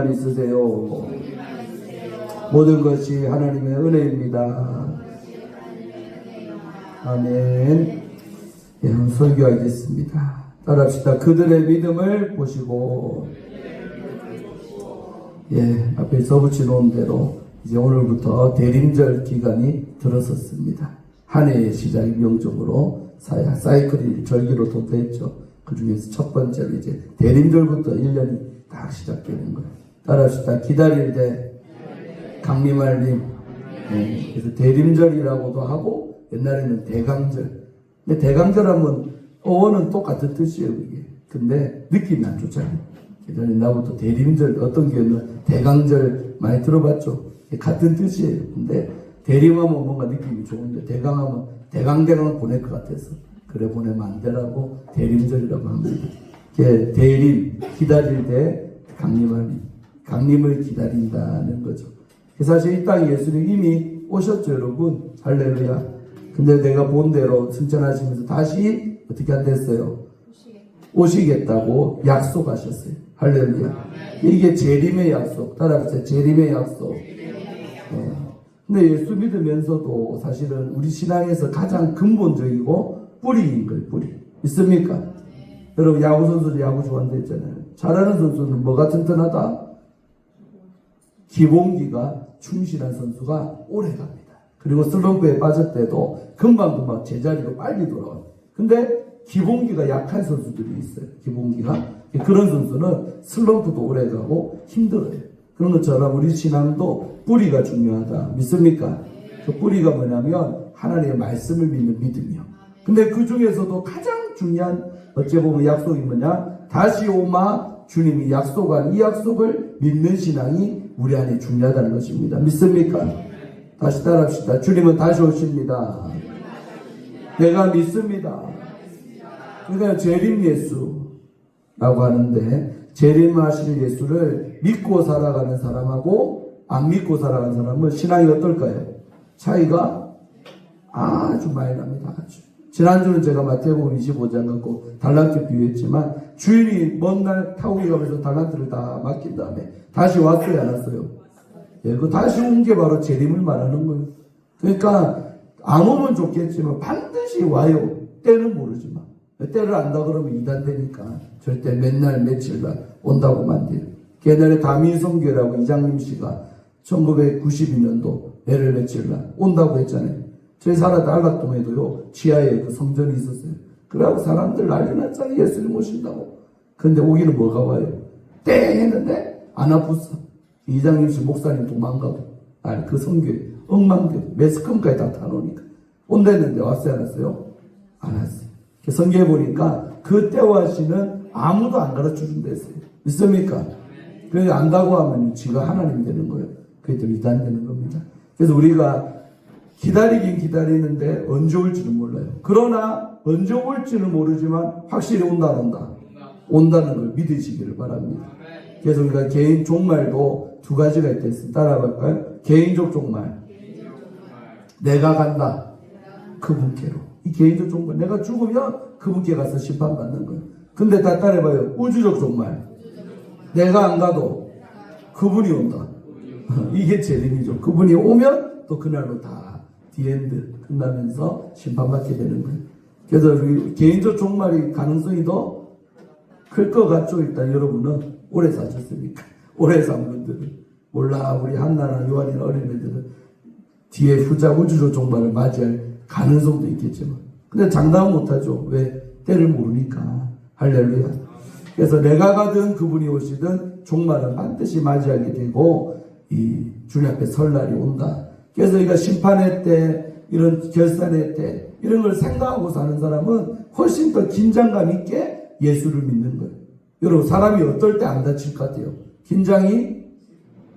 있으세요. 모든 것이 하나님의 은혜입니다. 아멘. 예, 설교하겠습니다. 따라합시다. 그들의 믿음을 보시고, 예, 앞에 써붙여 놓은 대로 이제 오늘부터 대림절 기간이 들어섰습니다. 한 해의 시작이 명적으로 사이클이 절기로 도태했죠. 그 중에서 첫 번째로 이제 대림절부터 1년이 딱 시작되는 거예요. 따라합시다. 기다릴 때 강림할림. 네, 그래서 대림절이라고도 하고 옛날에는 대강절. 근데 대강절 하면 어원은 똑같은 뜻이에요. 이게. 근데 느낌이 안 좋잖아요. 예전에 나부터 대림절 어떤 교회는 대강절 많이 들어봤죠. 같은 뜻이에요. 근데 대림하면 뭔가 느낌이 좋은데 대강하면 대강 보낼 것 같아서 그래 보내면 안 되라고 대림절이라고 합니다. 대림 기다릴 때 강림을 기다린다는 거죠. 사실 이 땅에 예수님 이미 오셨죠, 여러분. 할렐루야. 근데 내가 본 대로 승천하시면서 다시 어떻게 한댔어요? 오시겠다고 약속하셨어요. 할렐루야. 이게 재림의 약속. 따라하세요. 재림의 약속. 근데 예수 믿으면서도 사실은 우리 신앙에서 가장 근본적이고 뿌리인 거예요. 뿌리. 있습니까? 여러분 야구 선수들 야구 좋아한다 했잖아요. 잘하는 선수는 뭐가 튼튼하다? 기본기가 충실한 선수가 오래 갑니다. 그리고 슬럼프에 빠질 때도 금방 제자리로 빨리 돌아와요. 근데 기본기가 약한 선수들이 있어요. 기본기가. 그런 선수는 슬럼프도 오래 가고 힘들어요. 그런 것처럼 우리 신앙도 뿌리가 중요하다. 믿습니까? 그 뿌리가 뭐냐면 하나님의 말씀을 믿는 믿음이요. 근데 그 중에서도 가장 중요한 어째 보면 약속이 뭐냐? 다시 오마 주님이 약속한 이 약속을 믿는 신앙이 우리 안에 중요하다는 것입니다. 믿습니까? 다시 따라합시다. 주님은 다시 오십니다. 내가 믿습니다. 그러니까 재림 예수라고 하는데 재림하실 예수를 믿고 살아가는 사람하고 안 믿고 살아가는 사람은 신앙이 어떨까요? 차이가 아주 많이 납니다. 아주. 지난주는 제가 마태복음 25장 갖고 달란트 비유했지만 주인이 먼 날 타국에 가면서 달란트를 다 맡긴 다음에 다시 왔어요, 안 왔어요? 예, 그 다시 온 게 바로 재림을 말하는 거예요. 그러니까 안 오면 좋겠지만 반드시 와요. 때는 모르지만. 때를 안다 그러면 이단되니까 절대 맨날 며칠간 온다고 만돼요. 옛날에 다민성교회라고 이장님 씨가 1992년도 매를 며칠간 온다고 했잖아요. 저희 살았던 안락동에도요, 지하에 그 성전이 있었어요. 그래갖고 사람들 난리 났잖아요. 예수님 오신다고. 근데 오기는 뭐가 와요? 땡! 했는데 안 아팠어. 이장님 씨 목사님 도망가고. 아니, 그 성교회 엉망되고 매스컴까지 다 타놓으니까. 온다 했는데 왔어요, 안 왔어요? 안 왔어요. 성경에 보니까 그때와 시는 아무도 안 가르쳐 준다 했어요. 믿습니까? 그래서 안다고 하면 지가 하나님 되는 거예요. 그게 또 이단 되는 겁니다. 그래서 우리가 기다리긴 기다리는데 언제 올지는 몰라요. 그러나 언제 올지는 모르지만 확실히 온다는 걸 믿으시기를 바랍니다. 그래서 우리가 개인 종말도 두 가지가 있겠습니다. 따라갈까요? 개인적 종말. 내가 간다. 그분께로. 이 개인적 종말. 내가 죽으면 그분께 가서 심판받는 거예요. 근데 다 따라해봐요. 우주적 종말. 내가 안 가도 그분이 온다. 이게 재림이죠. 그분이 오면 또 그날로 다 디엔드 끝나면서 심판받게 되는 거예요. 그래서 우리 개인적 종말이 가능성이 더 클 것 같죠. 일단 여러분은 오래 사셨으니까. 오래 산 분들은 몰라. 우리 한나나 요한이나 어린애들은 뒤에 후자 우주적 종말을 맞이할 가능성도 있겠지만 근데 장담은 못하죠. 왜? 때를 모르니까. 할렐루야. 그래서 내가 가든 그분이 오시든 종말은 반드시 맞이하게 되고 이 주님 앞에 설 날이 온다. 그래서 우리가 심판의 때 이런 결산의 때 이런 걸 생각하고 사는 사람은 훨씬 더 긴장감 있게 예수를 믿는 거예요. 여러분 사람이 어떨 때 안 다칠 것 같아요? 긴장이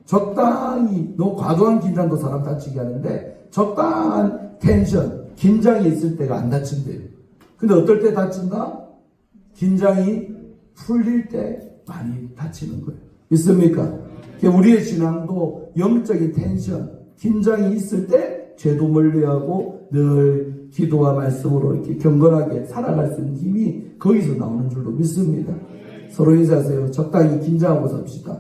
적당히 너무 과도한 긴장도 사람 다치게 하는데 적당한 텐션 긴장이 있을 때가 안 다친대요. 근데 어떨 때 다친다? 긴장이 풀릴 때 많이 다치는 거예요. 있습니까? 우리의 신앙도 영적인 텐션, 긴장이 있을 때 죄도 멀리하고 늘 기도와 말씀으로 이렇게 경건하게 살아갈 수 있는 힘이 거기서 나오는 줄로 믿습니다. 서로 인사하세요. 적당히 긴장하고 삽시다.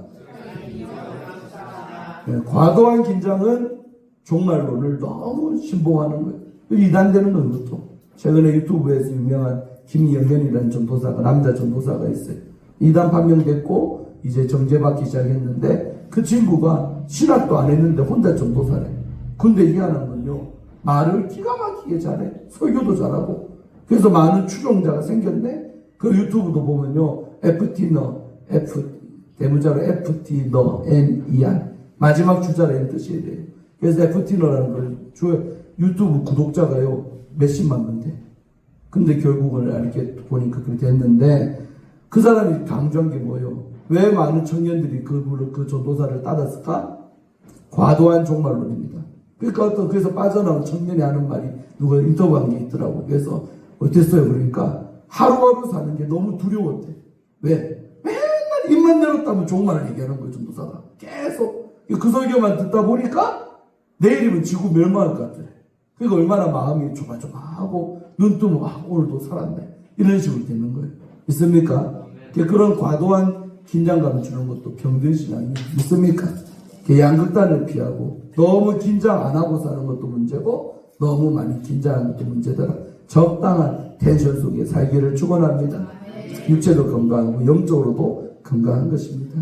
과도한 긴장은 종말론을 너무 신봉하는 거예요. 이단되는 거예요, 이것도. 최근에 유튜브에서 유명한 김영현이라는 전도사가, 남자 전도사가 있어요. 이단 판명됐고, 이제 정죄받기 시작했는데, 그 친구가 신학도 안 했는데 혼자 전도사래. 근데 희한한 건요, 말을 기가 막히게 잘해. 설교도 잘하고. 그래서 많은 추종자가 생겼네? 그 유튜브도 보면요, 대문자로 FT NER. 마지막 주자를 N 뜻이에요. 그래서 FT너라는 걸 유튜브 구독자가요, 몇십만 명 돼. 근데 결국은 이렇게 보니까 그렇게 됐는데, 그 사람이 강조한 게 뭐예요? 왜 많은 청년들이 그 전도사를 따랐을까? 과도한 종말론입니다. 그러니까 그래서 빠져나온 청년이 하는 말이 누가 인터뷰한 게 있더라고. 그래서 어땠어요? 그러니까 하루하루 사는 게 너무 두려웠대. 왜? 맨날 입만 열었다면 종말을 얘기하는 거예요, 전도사가. 계속. 그 설교만 듣다 보니까 내일이면 지구 멸망할 것 같더래. 그러니까 얼마나 마음이 조마조마하고 눈 뜨면 오늘도 살았네. 이런 식으로 되는 거예요. 있습니까? 그런 과도한 긴장감을 주는 것도 병든신앙이 있습니까? 양극단을 피하고 너무 긴장 안 하고 사는 것도 문제고 너무 많이 긴장하는 것도 문제더라. 적당한 텐션 속에 살기를 축원합니다. 육체도 건강하고 영적으로도 건강한 것입니다.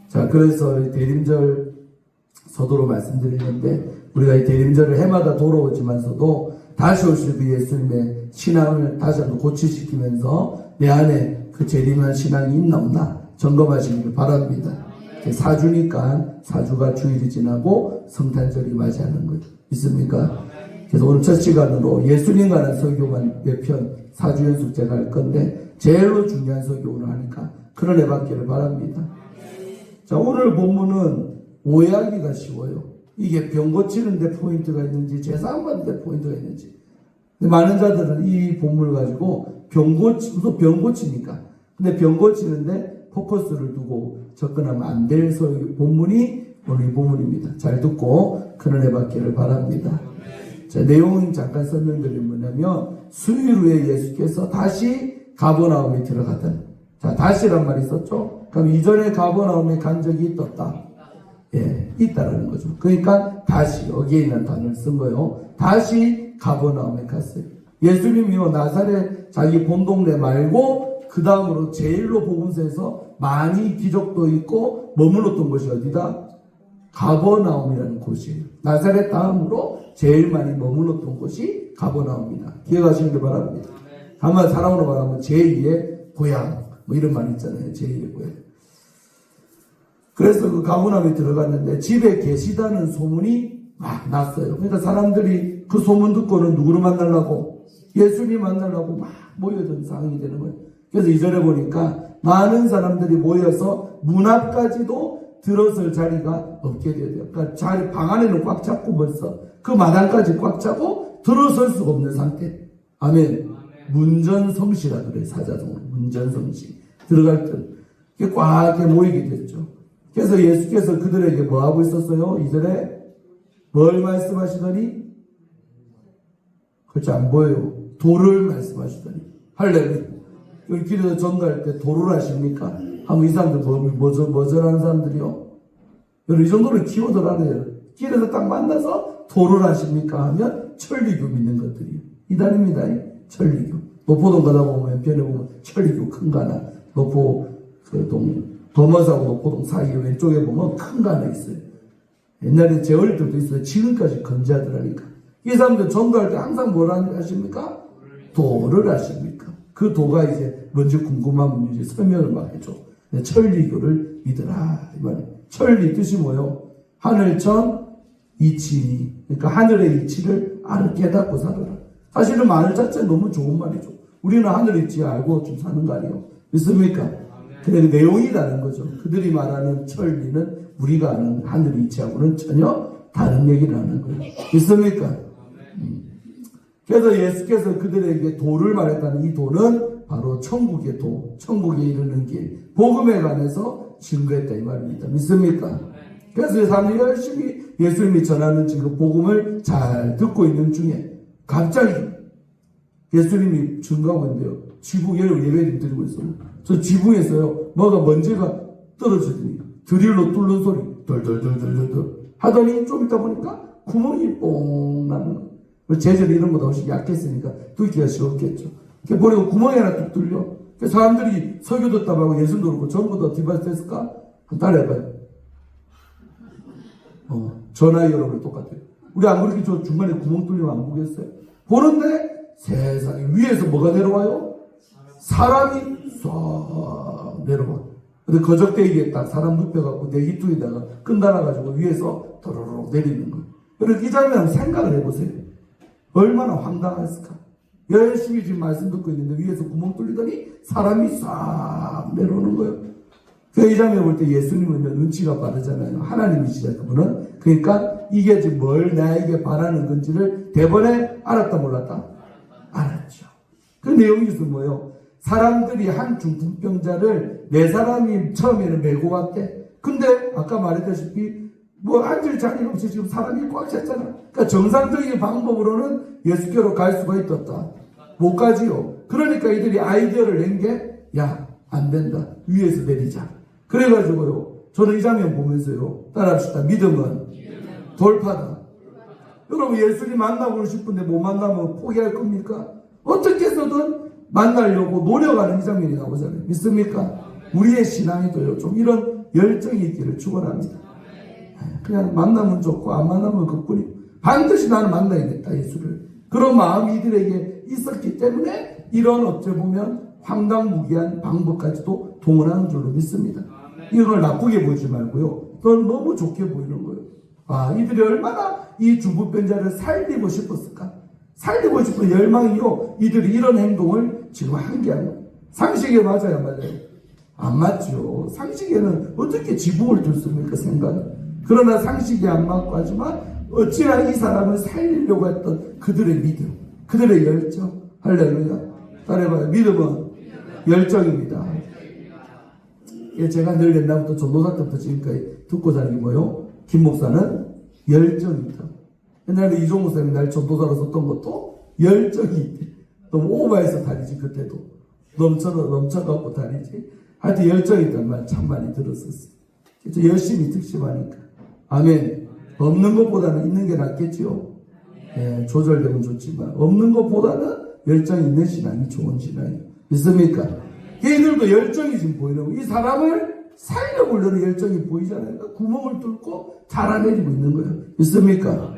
자, 그래서 대림절 서두로 말씀드리는데 우리가 이 대림절을 해마다 돌아오지만서도 다시 오실 그 예수님의 신앙을 다시 한번 고치시키면서 내 안에 그 재림한 신앙이 있나 없나 점검하시기를 바랍니다. 4주니까 4주가 주일이 지나고 성탄절이 맞이하는 거죠. 있습니까? 그래서 오늘 첫 시간으로 예수님 관한 설교만 몇 편 4주 연속 제가 할 건데 제일로 중요한 설교 오늘 하니까 그런 애 받기를 바랍니다. 자, 오늘 본문은 오해하기가 쉬워요. 이게 병 고치는 데 포인트가 있는지 제사함 받는 데 포인트가 있는지. 근데 많은 자들은 이 본문을 가지고 병 고치니까. 근데 병 고치는데 포커스를 두고 접근하면 안 될 본문이 오늘 이 본문입니다. 잘 듣고 큰 은혜 받기를 바랍니다. 자, 내용은 잠깐 설명드리면 뭐냐면 수일 후에 예수께서 다시 가버나움에 들어가던, 자, 다시란 말이 있었죠? 그럼 이전에 가버나움에 간 적이 있었다. 예, 있다라는 거죠. 그러니까 다시 여기에 있는 단어를 쓴 거예요. 다시 가버나움에 갔어요. 예수님이요 나사렛 자기 본 동네 말고 그 다음으로 제일로 복음서에서 많이 기적도 있고 머물렀던 곳이 어디다? 가버나움이라는 곳이에요. 나사렛 다음으로 제일 많이 머물렀던 곳이 가버나움이다. 기억하시길 바랍니다. 다만 사람으로 말하면 제2의 고향 뭐 이런 말 있잖아요. 제2의 고향. 그래서 그 가버나움에 들어갔는데 집에 계시다는 소문이 막 났어요. 그러니까 사람들이 그 소문 듣고는 누구를 만나려고? 예수님 만나려고 막 모여든 상황이 되는 거예요. 그래서 2절에 보니까 많은 사람들이 모여서 문 앞까지도 들어설 자리가 없게 돼요. 그러니까 방 안에는 꽉 찼고 벌써 그 마당까지 꽉 차고 들어설 수가 없는 상태. 아멘. 문전성시라 그래요. 사자성어로. 문전성시. 들어갈 때 꽉 이렇게 모이게 됐죠. 그래서 예수께서 그들에게 뭐 하고 있었어요? 2절에 뭘 말씀하시더니? 그렇지 안 보여요. 도를 말씀하시더니. 할렐루야. 여기 길에서 전도할 때 도를 하십니까? 하면 이 사람들 뭐 저라는 사람들이요? 여러분 이 정도로 키워들 알아요. 길에서 딱 만나서 도를 하십니까? 하면 천리교 믿는 것들이요. 이단입니다. 천리교. 노포동 가다 보면 변에 보면 천리교 큰 거 하나. 노포 도머사하고 노포동 사이에 왼쪽에 보면 큰 거 하나 있어요. 옛날에 제 어릴 때도 있어요. 지금까지 건재하더라니까. 이 사람들 전도할 때 항상 뭘 하십니까? 도를 하십니까? 그 도가 이제 뭔지 궁금하면 이제 설명을 막 해줘. 천리교를 믿으라. 이 말이에요. 천리 뜻이 뭐요? 하늘천 이치니. 그러니까 하늘의 이치를 깨닫고 살아라. 사실은 말 자체 너무 좋은 말이죠. 우리는 하늘의 이치 알고 좀 사는 거 아니에요? 믿습니까? 근데 그 내용이 다른 거죠. 그들이 말하는 천리는 우리가 아는 하늘의 이치하고는 전혀 다른 얘기를 하는 거예요. 믿습니까? 그래서 예수께서 그들에게 도를 말했다는 이 도는 바로 천국의 도, 천국에 이르는 길, 복음에 관해서 증거했다 이 말입니다. 믿습니까? 그래서 사람들이 열심히 예수님이 전하는 지금 복음을 잘 듣고 있는 중에 갑자기 예수님이 증거하고 있는데요. 지붕 예배 좀 드리고 있어요. 저 지붕에서요, 뭐가 먼지가 떨어지더니 드릴로 뚫는 소리, 덜덜덜덜덜 하더니 좀 있다 보니까 구멍이 뽕 나는 거예요. 제절이 이런 거보다 훨씬 약했으니까 뚫기가 쉬웠겠죠. 보니까 구멍이 하나 뚝 뚫려. 사람들이 설교 듣다고 하고 예수도 그렇고 전부 다 디바이스 됐을까? 한번 따라해봐요. 전화 여러분 똑같아요. 우리 안 그렇게 저 중간에 구멍 뚫리면 안 보겠어요? 보는데 세상에 위에서 뭐가 내려와요? 사람이 싹 내려와. 근데 거적대기에 딱 사람 눕혀갖고 내기둥에다가 끈 달아가지고 위에서 도로록 내리는 거예요. 그래서 이 장면 생각을 해보세요. 얼마나 황당했을까? 열심히 지금 말씀 듣고 있는데 위에서 구멍 뚫리더니 사람이 싹 내려오는 거예요. 이 장면 볼 때 예수님은 눈치가 빠르잖아요. 하나님이시잖아요, 그분은. 그러니까 이게 지금 뭘 나에게 바라는 건지를 대번에 알았다 몰랐다? 알았죠. 그 내용이 무슨 뭐예요? 사람들이 한 중풍병자를 네 사람이 처음에는 메고 갔대. 근데 아까 말했다시피 뭐 앉을 자리가 없이 지금 사람이 꽉 찼잖아. 그러니까 정상적인 방법으로는 예수께로 갈 수가 있었다. 못 가지요. 그러니까 이들이 아이디어를 낸 게 야, 안 된다. 위에서 내리자. 그래가지고요. 저는 이 장면 보면서요. 따라합시다. 믿음은 돌파다. 여러분 예수님 만나고 싶은데 못 만나면 포기할 겁니까? 어떻게 해서든 만나려고 노력하는 이 장면이 나오잖아요. 믿습니까? 우리의 신앙에도요. 좀 이런 열정이 있기를 축원합니다. 그냥 만나면 좋고 안 만나면 그뿐이 반드시 나는 만나야겠다 예수를. 그런 마음이 이들에게 있었기 때문에 이런 어찌 보면 황당무계한 방법까지도 동원하는 줄로 믿습니다. 이걸 나쁘게 보지 말고요. 그건 너무 좋게 보이는 거예요. 아, 이들이 얼마나 이 중풍병자를 살리고 싶었을까? 살리고 싶은 열망이요. 이들이 이런 행동을 지금 한 게 아니에요. 상식에 맞아요, 안 맞아요? 안 맞죠. 상식에는 어떻게 지붕을 뚫습니까, 생각은. 그러나 상식이 안 맞고 하지만 어찌나 이 사람을 살리려고 했던 그들의 믿음, 그들의 열정. 할렐루야. 따라해봐요. 믿음은 열정입니다. 제가 늘 옛날부터 전도사 때부터 지금까지 듣고 자는 게 뭐요? 김 목사는 열정이다. 옛날에 이종 목사님이 날 전도사로 썼던 것도 열정이 있대. 너무 오버해서 다니지 그때도. 넘쳐갖고 다니지. 하여튼 열정이 있단 말 참 많이 들었었어. 열심히 특심하니까. 아멘. 없는 것보다는 있는 게 낫겠지요. 예, 조절되면 좋지만 없는 것보다는 열정이 있는 신앙이 좋은 신앙이에요. 믿습니까? 걔들도 열정이 지금 보이는 거예요. 이 사람을 살려보려는 열정이 보이잖아요. 그러니까 구멍을 뚫고 자라내리고 있는 거예요. 믿습니까?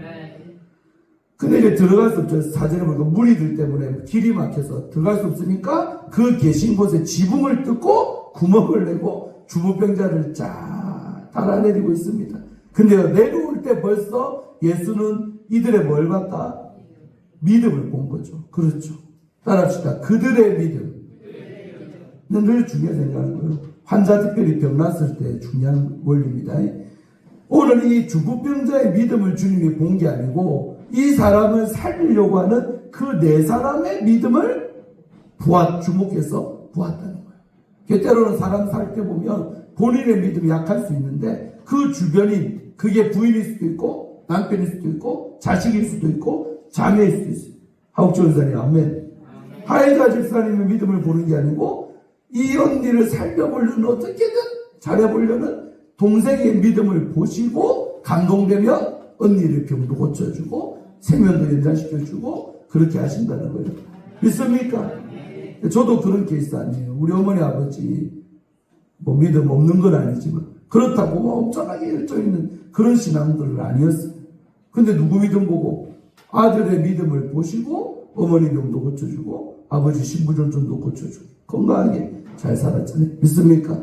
근데 이제 들어갈 수 없죠. 사진에 보니까 무리들 때문에 길이 막혀서 들어갈 수 없으니까 그 계신 곳에 지붕을 뚫고 구멍을 내고 주부병자를 쫙 달아내리고 있습니다. 근데요, 내려올 때 벌써 예수는 이들의 뭘 봤다? 믿음을 본 거죠. 그렇죠. 따라합시다. 그들의 믿음. 늘 중요하게 생각하는 거예요. 환자 특별히 병 났을 때 중요한 원리입니다. 오늘 이 중풍병자의 믿음을 주님이 본 게 아니고 이 사람을 살리려고 하는 그 네 사람의 믿음을 주목해서 보았다는 거예요. 때로는 사람 살 때 보면 본인의 믿음이 약할 수 있는데 그 주변인, 그게 부인일 수도 있고 남편일 수도 있고 자식일 수도 있고 자매일 수도 있어요. 하옥전사님 아멘. 하혜자 집사님의 믿음을 보는 게 아니고 이 언니를 살려보려는 어떻게든 잘해보려는 동생의 믿음을 보시고 감동되면 언니의 병도 고쳐주고 생명도 연장시켜주고 그렇게 하신다는 거예요. 믿습니까? 저도 그런 케이스 아니에요. 우리 어머니 아버지 뭐 믿음 없는 건 아니지만 그렇다고 뭐 엄청나게 열정 있는 그런 신앙들은 아니었어요. 근데 누구 믿음 보고 아들의 믿음을 보시고 어머니 병도 고쳐주고 아버지 신부전증도 고쳐주고 건강하게 잘 살았잖아요. 믿습니까?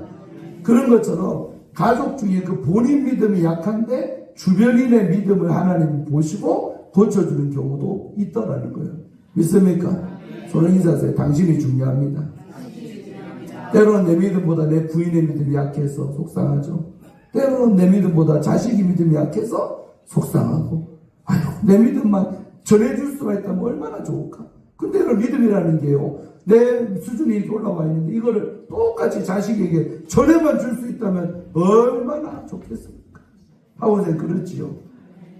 그런 것처럼 가족 중에 그 본인 믿음이 약한데 주변인의 믿음을 하나님 보시고 고쳐주는 경우도 있더라는 거예요. 믿습니까? 저는 인사하세요. 당신이 중요합니다. 때로는 내 믿음보다 내 부인의 믿음이 약해서 속상하죠. 때로는 내 믿음보다 자식의 믿음이 약해서 속상하고 아유 내 믿음만 전해줄 수가 있다면 얼마나 좋을까. 근데 그 믿음이라는 게요. 내 수준이 이렇게 올라와 있는데 이거를 똑같이 자식에게 전해만 줄 수 있다면 얼마나 좋겠습니까? 하고는 그렇지요.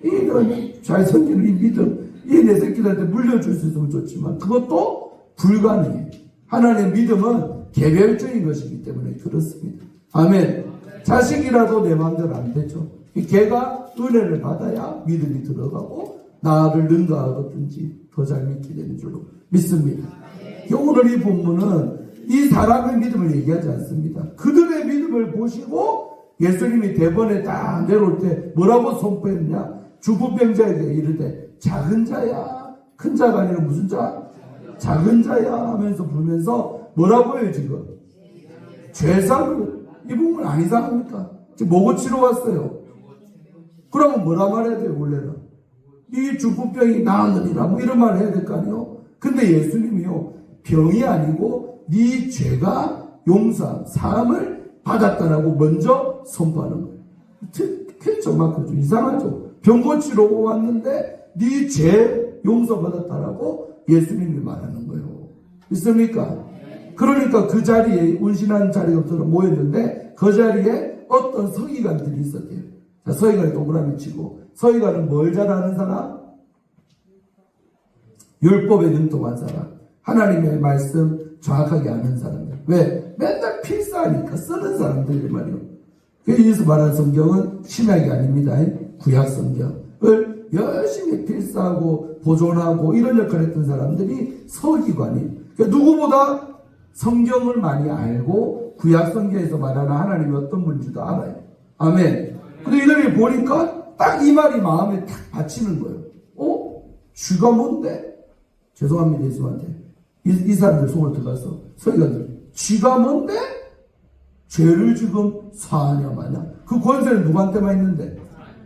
이런 잘 섬기는 이 믿음, 이 내 새끼들한테 물려줄 수 있으면 좋지만 그것도 불가능해요. 하나님의 믿음은 개별적인 것이기 때문에 그렇습니다. 아멘. 자식이라도 내 마음대로 안 되죠. 걔가 은혜를 받아야 믿음이 들어가고 나를 능가하든지 더 잘 믿게 되는 줄로 믿습니다. 오늘 이 본문은 이 사람의 믿음을 얘기하지 않습니다. 그들의 믿음을 보시고 예수님이 대번에 딱 내려올 때 뭐라고 선포했느냐? 중풍병자에게 이르되 작은 자야, 큰 자가 아니라 무슨 자? 작은 자야 하면서 부르면서 뭐라고 해요 지금? 죄사함을. 이 부분 안 이상합니까? 지금 뭐 고치러 왔어요? 그러면 뭐라 말해야 돼요 원래는? 이 중풍병이 나았느니라 뭐 이런 말을 해야 될 거 아니에요? 근데 예수님이요 병이 아니고 네 죄가 용서 사함을 받았다라고 먼저 선포하는 거예요. 그렇죠, 맞죠? 이상하죠. 병 고치러 왔는데 네 죄 용서받았다라고 예수님이 말하는 거예요. 있습니까? 그러니까 그 자리에 운신한 자리가 모였는데 그 자리에 어떤 서기관들이 있었대요. 자, 서기관이 동그라미 치고, 서기관은 뭘 잘하는 사람? 율법에 능통한 사람, 하나님의 말씀 정확하게 아는 사람들. 왜? 맨날 필사하니까 쓰는 사람들이 말이에요. 여기서 말하는 성경은 신약이 아닙니다. 구약 성경을 열심히 필사하고 보존하고 이런 역할을 했던 사람들이 서기관이. 그러니까 누구보다 성경을 많이 알고 구약 성경에서 말하는 하나님이 어떤 분인지도 알아요. 아멘. 근데 이들이 보니까 딱 이 말이 마음에 탁 받치는 거예요. 쥐가 뭔데? 죄송합니다, 예수한테. 이 사람들 속으로 들어가서 서기관들, 쥐가 뭔데? 죄를 지금 사하냐 마냐? 그 권세는 누구한테만 있는데?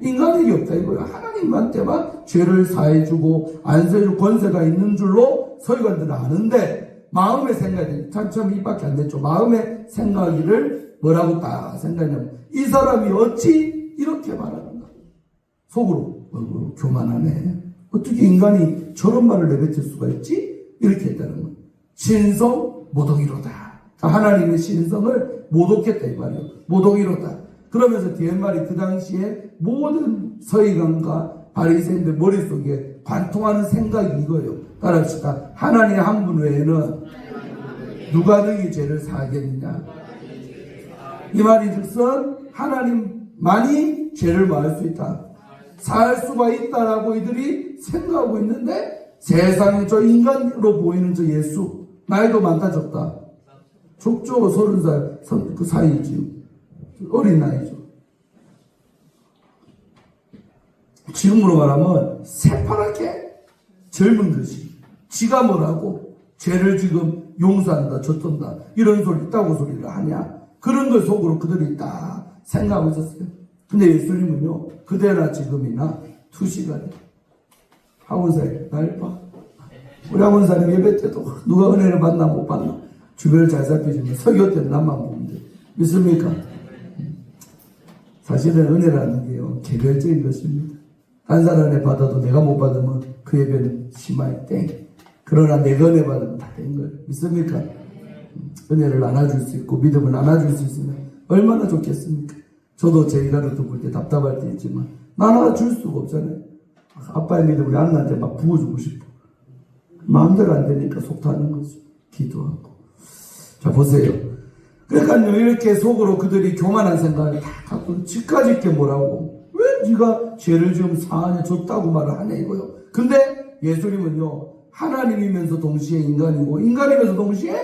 인간에게 없다 이거예요. 하나님한테만 죄를 사해주고 안 사해줄 권세가 있는 줄로 서기관들은 아는데 마음의 생각이 참 입밖에 안 됐죠. 마음의 생각이를 뭐라고 딱 생각하냐면 이 사람이 어찌 이렇게 말하는가? 속으로 교만하네. 어떻게 인간이 저런 말을 내뱉을 수가 있지? 이렇게 했다는 거예요. 신성 모독이로다. 하나님의 신성을 모독했다 이 말이에요. 모독이로다. 그러면서 뒤에 말이 그 당시에 모든 서기관과 바리새인들 머릿속에 관통하는 생각이 이거예요. 따라합시다. 하나님 한 분 외에는 누가 너희 죄를 사하겠느냐. 이 말이 즉선 하나님만이 죄를 마을 수 있다. 살 수가 있다라고 이들이 생각하고 있는데 세상에 저 인간으로 보이는 저 예수 나이도 많다 적다. 적죠. 30살 그 사이지. 어린 나이죠. 지금으로 말하면 새파랗게 젊은 것이 지가 뭐라고 죄를 지금 용서한다 줬던다 이런 소리 있다고 소리를 하냐. 그런 걸 속으로 그들이 딱 생각하고 있었어요. 근데 예수님은요 그때나 지금이나 2시간에 학원사에 날 봐. 우리 학원사님 예배 때도 누가 은혜를 받나 못 받나 주변을 잘 살피지만 설교 때는 나만 보면 돼. 믿습니까? 사실은 은혜라는 게요 개별적인 것입니다. 딴 사람 은혜 받아도 내가 못 받으면 그 예배는 심하게 땡. 그러나 내가 은혜 받으면 다 된 거예요. 믿습니까? 은혜를 나눠줄 수 있고 믿음을 나눠줄 수 있으면 얼마나 좋겠습니까? 저도 제 일하는 볼 때 답답할 때 있지만 나눠줄 수가 없잖아요. 아빠의 믿음을 아내한테 막 부어주고 싶어. 마음대로 안 되니까 속 타는 거죠. 기도하고. 자 보세요. 그러니까요 이렇게 속으로 그들이 교만한 생각을 다 갖고 집까지 있게 뭐라고 왜 네가 죄를 좀 사하냐 줬다고 말을 하냐 이거요. 근데 예수님은요 하나님이면서 동시에 인간이고 인간이면서 동시에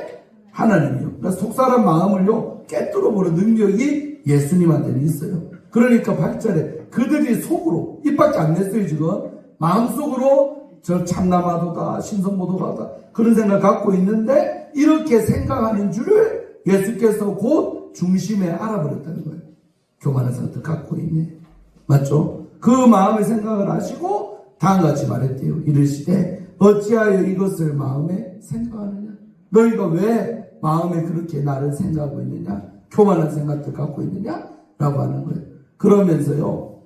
하나님이요. 그러니까 속사람 마음을요 깨뚫어 보는 능력이 예수님한테는 있어요. 그러니까 8절에 그들이 속으로 입밖에 안 냈어요 지금. 마음속으로 저 참남하도다 신성모독하다 그런 생각을 갖고 있는데 이렇게 생각하는 줄을 예수께서 곧 중심에 알아버렸다는 거예요. 교만한 생각도 갖고 있네. 맞죠? 그 마음의 생각을 하시고 다음같이 말했대요. 이르시되 어찌하여 이것을 마음에 생각하느냐. 너희가 왜 마음에 그렇게 나를 생각하고 있느냐. 교만한 생각들 갖고 있느냐 라고 하는 거예요. 그러면서요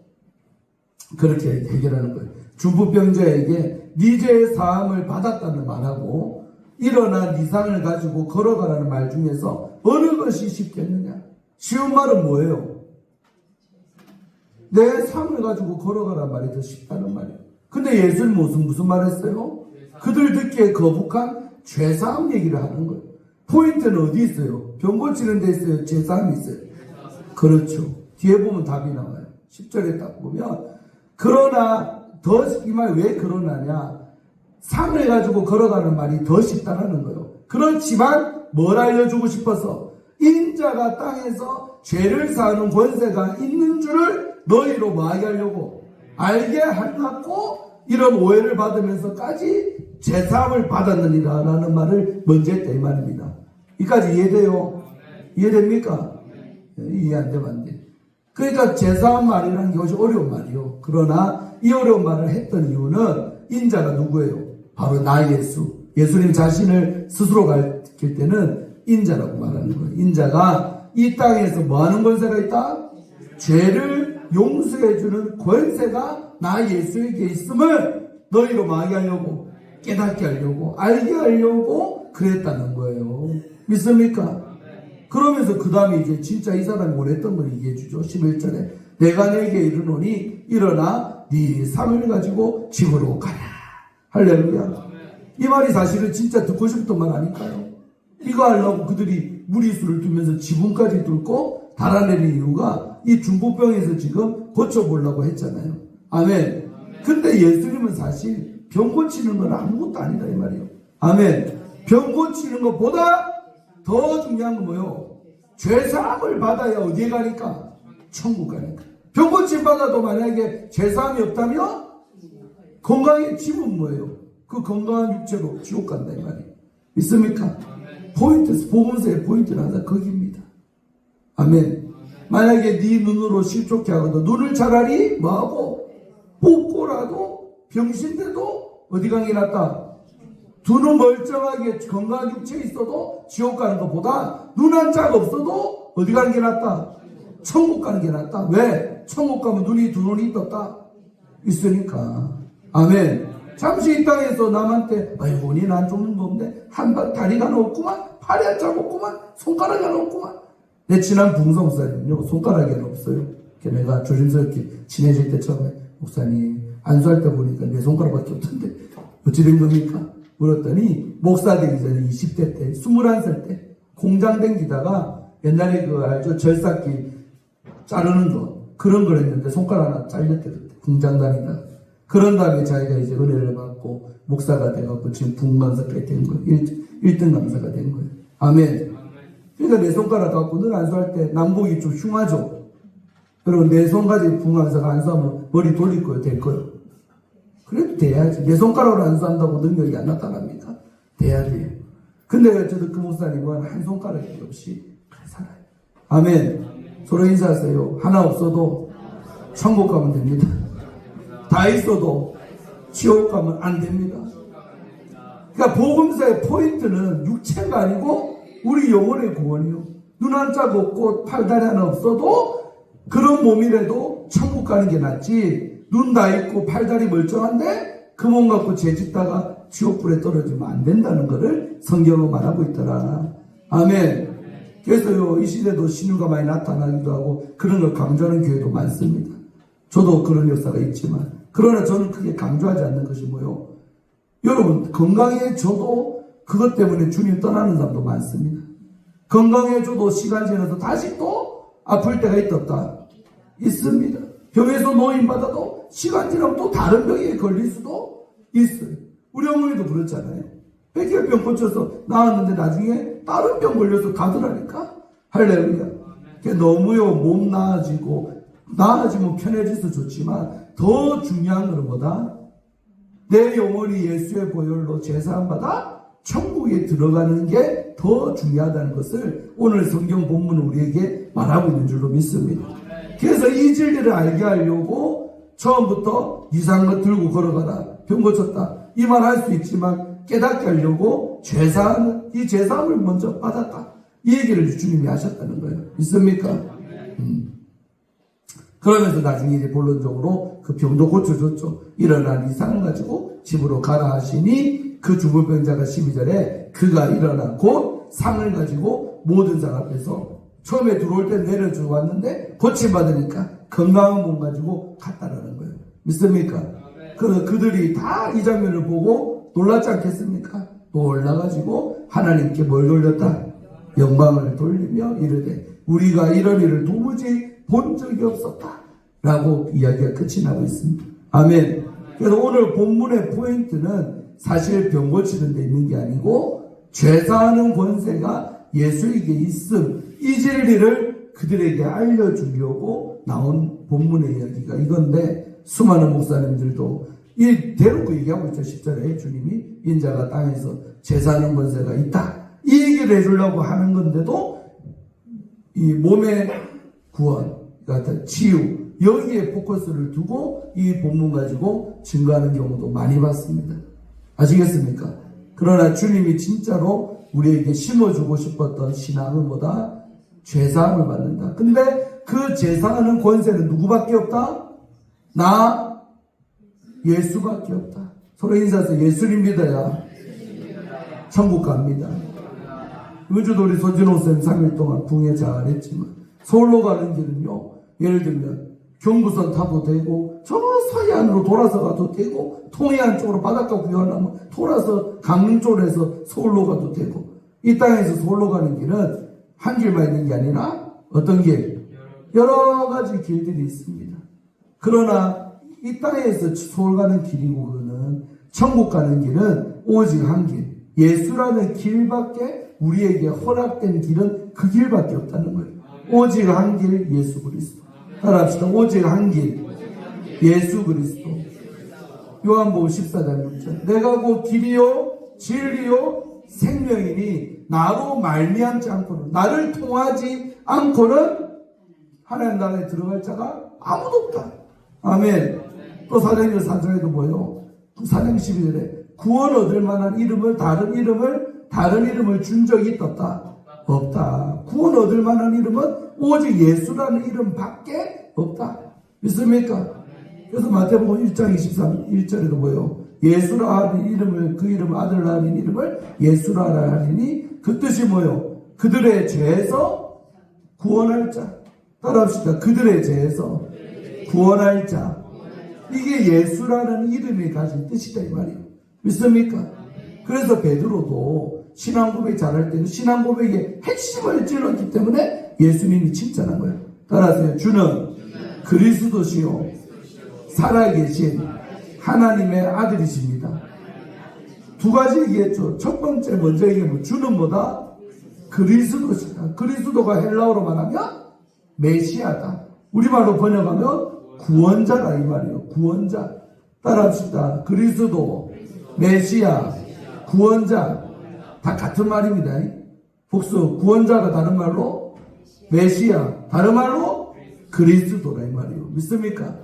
그렇게 해결하는 거예요. 중풍병자에게 네 죄의 사함을 받았다는 말하고 일어나 네 상을 가지고 걸어가라는 말 중에서 어느 것이 쉽겠느냐. 쉬운 말은 뭐예요? 내 상을 가지고 걸어가라는 말이 더 쉽다는 말이에요. 근데 예수님은 무슨 말 했어요? 그들 듣기에 거북한 죄사함 얘기를 하는 거예요. 포인트는 어디 있어요? 병 고치는 데 있어요? 죄사함이 있어요? 그렇죠. 뒤에 보면 답이 나와요. 10절에 딱 보면 그러나 더 이 말 왜 그러나냐? 상을 가지고 걸어가는 말이 더 쉽다라는 거예요. 그렇지만 뭘 알려주고 싶어서 인자가 땅에서 죄를 사하는 권세가 있는 줄을 너희로 뭐하게 하려고 알게 하려고 이런 오해를 받으면서까지 제사함을 받았느니라 라는 말을 먼저 했다 이 말입니다. 이까지 이해돼요? 이해됩니까? 이해 안 되면 안 돼. 그러니까 제사함 말이라는 것이 어려운 말이요. 그러나 이 어려운 말을 했던 이유는 인자가 누구예요? 바로 나 예수. 예수님 자신을 스스로 가르칠 때는 인자라고 말하는 거예요. 인자가 이 땅에서 뭐 하는 권세가 있다? 죄를 용서해주는 권세가 나 예수에게 있음을 너희로 뭐하게 하려고? 깨닫게 하려고, 알게 하려고 그랬다는 거예요. 믿습니까? 그러면서 그 다음에 이제 진짜 이 사람이 원했던 걸 얘기해 주죠. 11절에 내가 내게 이르노니 일어나 네 상을 가지고 집으로 가라. 할렐루야. 이 말이 사실은 진짜 듣고 싶었던 말 아닐까요? 이거 하려고 그들이 무리수를 두면서 지붕까지 뚫고 달아내는 이유가 이 중보병에서 지금 고쳐보려고 했잖아요. 아멘. 근데 예수님은 사실 병 고치는 건 아무것도 아니다 이 말이에요. 아멘. 병 고치는 것보다 더 중요한 건 뭐예요? 죄사함을 받아야 어디에 가니까? 천국 가니까. 병 고침 받아도 만약에 죄사함이 없다면 건강해지면 뭐예요? 그 건강한 육체로 지옥 간다 이 말이에요. 있습니까? 포인트, 복음서의 포인트는 항상 거기입니다. 아멘. 만약에 네 눈으로 실족해 하거든 눈을 차라리 뭐하고 뽑고라도 병신돼도 어디 가는 게 낫다? 두 눈 멀쩡하게 건강한 육체에 있어도 지옥 가는 것보다 눈 한 짝 없어도 어디 가는 게 낫다? 천국 가는 게 낫다. 왜? 천국 가면 눈이 두 눈이 떴다? 있으니까. 아멘. 잠시 이 땅에서 남한테 아이고 니 난 좀 없는데 한 발 다리가 없구만 팔이 한 짝 없구만 손가락이 안 없구만. 내 친한 붕서 목사님은요 손가락이 안 없어요. 내가 조심스럽게 친해질 때 처음에 목사님 안수할 때 보니까 내 손가락밖에 없던데 어찌 된 겁니까? 물었더니 목사 되기 전에 20대 때 21살 때 공장 댕기다가 옛날에 그 알죠? 절삭기 자르는 거 그런 걸 했는데 손가락 하나 잘렸대 그때 공장 다니다. 그런 다음에 자기가 이제 은혜를 받고 목사가 돼갖고 지금 북강사까지 된 거예요. 1등 강사가 된 거예요. 아멘. 그러니까 내 손가락 갖고 늘 안수할 때 남복이 좀 흉하죠. 그리고 내 손 가지고 북강사가 안수하면 머리 돌릴 거예요. 될 거예요. 그래도 돼야지. 내 손가락으로 안수한다고 능력이 안 나타납니까? 돼야 돼요. 근데 저도 그 목사님은 한 손가락이 없이 살아요. 아멘. 서로 인사하세요. 하나 없어도 천국 가면 됩니다. 다 있어도 지옥 가면 안 됩니다. 그러니까 복음서의 포인트는 육체가 아니고 우리 영혼의 구원이요. 눈 한 짝 없고 팔다리 하나 없어도 그런 몸이라도 천국 가는 게 낫지. 눈 다 있고 팔다리 멀쩡한데 그 몸 갖고 죄짓다가 지옥불에 떨어지면 안 된다는 것을 성경은 말하고 있더라. 아멘. 그래서요 이 시대도 신유가 많이 나타나기도 하고 그런 걸 강조하는 교회도 많습니다. 저도 그런 역사가 있지만 그러나 저는 크게 강조하지 않는 것이 뭐요? 여러분 건강해져도 그것 때문에 주님 떠나는 사람도 많습니다. 건강해져도 시간 지나서 다시 또 아플 때가 있었다. 있습니다. 병에서 노인받아도 시간 지나면 또 다른 병에 걸릴 수도 있어요. 우리 어머니도 그렇잖아요. 백혈병 고쳐서 나왔는데 나중에 다른 병 걸려서 가더라니까. 할렐루야. 너무요 몸 나아지면 편해져서 좋지만 더 중요한 것은 뭐다? 내 영혼이 예수의 보혈로 제사함 받아 천국에 들어가는 게 더 중요하다는 것을 오늘 성경 본문은 우리에게 말하고 있는 줄로 믿습니다. 그래서 이 진리를 알게 하려고 처음부터 이상한 것 들고 걸어가라 병 고쳤다 이 말 할 수 있지만 깨닫게 하려고 이 제사함을 먼저 받았다 이 얘기를 주님이 하셨다는 거예요. 믿습니까? 그러면서 나중에 이제 본론적으로 그 병도 고쳐줬죠. 일어난 이상을 가지고 집으로 가라 하시니 그 중보병자가 12절에 그가 일어나 곧 상을 가지고 모든 상 앞에서 처음에 들어올 때 내려주고 왔는데 고침받으니까 건강한 몸 가지고 갔다라는 거예요. 믿습니까? 그들이 다 이 장면을 보고 놀랐지 않겠습니까? 놀라가지고 하나님께 뭘 돌렸다? 영광을 돌리며 이르되 우리가 이런 일을 도무지 본 적이 없었다 라고 이야기가 끝이 나고 있습니다. 아멘. 그래서 오늘 본문의 포인트는 사실 병 고치는 데 있는 게 아니고 죄사하는 권세가 예수에게 있음, 이 진리를 그들에게 알려주려고 나온 본문의 이야기가 이건데, 수많은 목사님들도 이 대놓고 얘기하고 있죠. 10절에 주님이 인자가 땅에서 죄사하는 권세가 있다, 이 얘기를 해주려고 하는 건데도 이 몸의 구원, 그러니까 치유, 여기에 포커스를 두고 이 본문 가지고 증거하는 경우도 많이 봤습니다. 아시겠습니까? 그러나 주님이 진짜로 우리에게 심어주고 싶었던 신앙은 뭐다? 죄사함을 받는다. 근데 그 죄사하는 권세는 누구밖에 없다? 나 예수밖에 없다. 서로 인사해서 예수님 믿어야 천국 갑니다. 의주도 우리 손진호 쌤 3일 동안 붕에 잘했지만, 서울로 가는 길은요, 예를 들면 경부선 타도 되고 저 서해안으로 돌아서 가도 되고, 통해안 쪽으로 바닷가 구경하면 돌아서 강릉 쪽에서 서울로 가도 되고, 이 땅에서 서울로 가는 길은 한 길만 있는 게 아니라 어떤 길? 여러 가지 길들이 있습니다. 그러나 이 땅에서 서울 가는 길이고, 그거는 천국 가는 길은 오직 한 길, 예수라는 길밖에, 우리에게 허락된 길은 그 길밖에 없다는 거예요. 오직 한 길, 예수 그리스도. 따라합시다. 오직 한 길, 예수 그리스도. 요한복음 14장 6절. 내가 곧 길이요 진리요 생명이니 나로 말미암지 않고는, 나를 통하지 않고는 하나님 나라에 들어갈 자가 아무도 없다. 아멘. 또 사도행전 4장에도 뭐요? 4장 12절에 구원 얻을 만한 이름을 다른 이름을 준 적이 있었다? 없다. 구원 얻을 만한 이름은 오직 예수라는 이름밖에 없다. 믿습니까? 그래서 마태복음 1장 1절에도 뭐요? 예수라 하는 이름을, 그 이름 아들라 하는 이름을 예수라 하리니, 그 뜻이 뭐요? 그들의 죄에서 구원할 자. 따라합시다. 그들의 죄에서 구원할 자. 이게 예수라는 이름이 가진 뜻이다 이 말이에요. 믿습니까? 그래서 베드로도 신앙 고백 잘할 때는 신앙 고백의 핵심을 찔렀기 때문에 예수님이 칭찬한 거예요. 따라하세요. 주는 그리스도시요 살아계신 하나님의 아들이십니다. 두 가지 얘기했죠. 첫 번째 먼저 얘기하면 주는 뭐다? 그리스도시다. 그리스도가 헬라어로 말하면 메시아다. 우리말로 번역하면 구원자다 이 말이에요. 구원자. 따라합시다. 그리스도, 메시아, 구원자 다 같은 말입니다. 복수. 구원자가 다른 말로 메시아, 다른 말로 그리스도라 이 말이에요. 믿습니까?